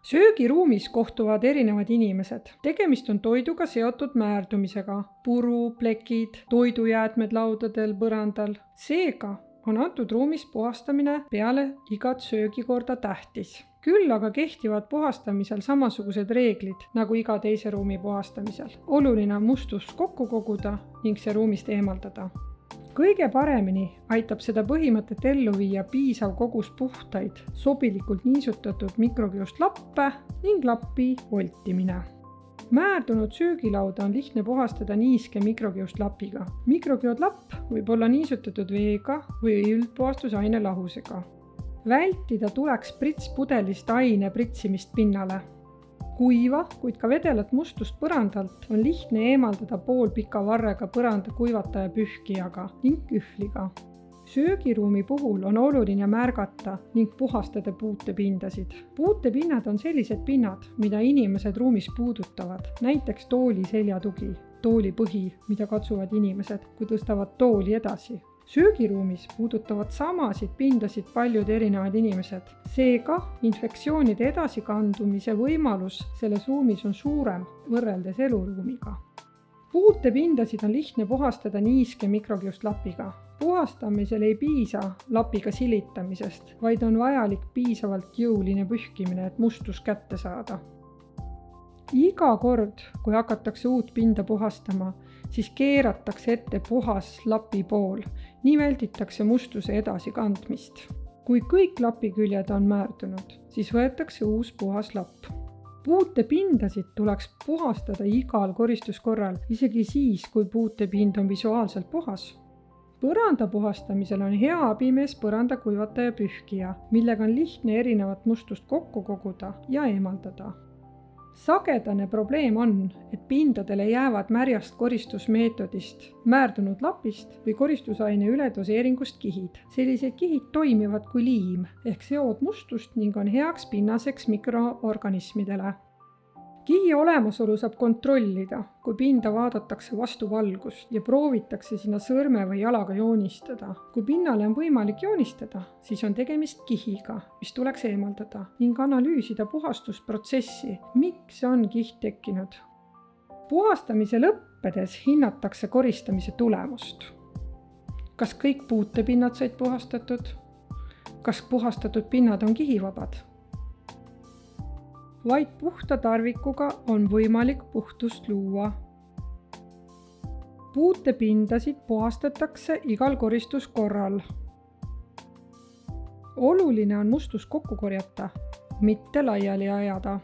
Söögiruumis kohtuvad erinevad inimesed. Tegemist on toiduga seotud määrdumisega, puru, plekid, toidujäätmed laudadel, põrandal. Seega on antud ruumis puhastamine peale igat söögikorda tähtis. Küll aga kehtivad puhastamisel samasugused reeglid nagu iga teise ruumi puhastamisel. Oluline on mustust kokku koguda ning see ruumist eemaldada. Kõige paremini aitab seda põhimõtet ellu viia piisav kogus puhtaid, sobilikult niisutatud mikrokiust lappe ning lappi voltimine. Määrdunud söögilauda on lihtne puhastada niiske mikrokiust lapiga. Mikrokiud lapp võib olla niisutatud veega või üldpuhastusaine lahusega. Vältida tuleks pritspudelist aine pritsimist pinnale. Kuiva, kuid ka vedelat mustust põrandalt on lihtne eemaldada poolpika varrega põranda kuivataja pühkijaga ning kühvliga. Söögiruumi puhul on oluline märgata ning puhastada puutepindasid. Puutepinnad on sellised pinnad, mida inimesed ruumis puudutavad, näiteks tooli seljatugi, tooli põhi, mida katsuvad inimesed, kui tõstavad tooli edasi. Söögiruumis puudutavad samasid pindasid paljud erinevad inimesed. Seega, infektsioonide edasikandumise võimalus selles ruumis on suurem võrreldes eluruumiga. Puutepindasid on lihtne puhastada niiske mikrokiust lapiga. Puhastamisel ei piisa lapiga silitamisest, vaid on vajalik piisavalt jõuline pühkimine, et mustus kätte saada. Iga kord, kui hakatakse uut pinda puhastama, siis keeratakse ette puhas lapi pool, nii välditakse mustuse edasikandmist. Kui kõik lapiküljed on määrdunud, siis võetakse uus puhas lapp. Puutepindasid tuleks puhastada igal koristuskorral, isegi siis, kui puutepind on visuaalselt puhas. Põranda puhastamisel on hea abimees põranda kuivataja pühkija, millega on lihtne erinevat mustust kokku koguda ja eemaldada. Sagedane probleem on, et pindadele jäävad märjast koristusmeetodist, määrdunud lapist või koristusaine üledoseeringust kihid. Sellised kihid toimivad kui liim ehk seod mustust ning on heaks pinnaseks mikroorganismidele. Kihi olemasolu saab kontrollida, kui pinda vaadatakse vastu valgust ja proovitakse sinna sõrme või jalaga joonistada. Kui pinnale on võimalik joonistada, siis on tegemist kihiga, mis tuleks eemaldada ning analüüsida puhastusprotsessi, miks on kiht tekkinud. Puhastamise lõppedes hinnatakse koristamise tulemust. Kas kõik puutepinnad said puhastatud? Kas puhastatud pinnad on kihivabad? Vaid puhta tarvikuga on võimalik puhtust luua. Puutepindasid puhastatakse igal koristuskorral. Oluline on mustus kokku korjata, mitte laiali ajada.